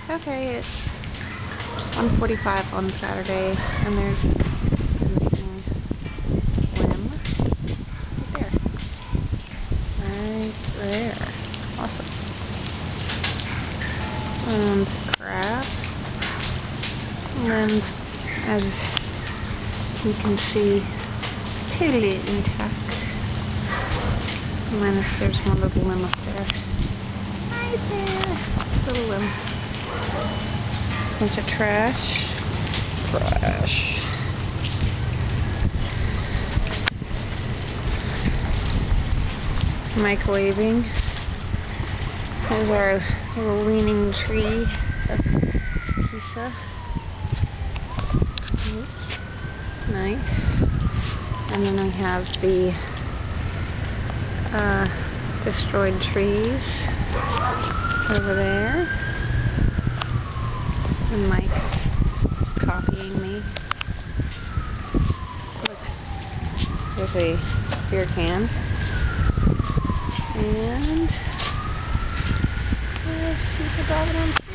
Okay, it's 1:45 on Saturday, and there's a missing limb right there. Awesome. And crab limbs, as you can see, totally intact. Minus there's one little limb up there. Right there. Little limb. Bunch of trash. Microwaving. There's our little leaning tree of Kisa. Nice. And then I have the destroyed trees over there. And Mike is copying me. Look, there's a beer can. And here's the Providence.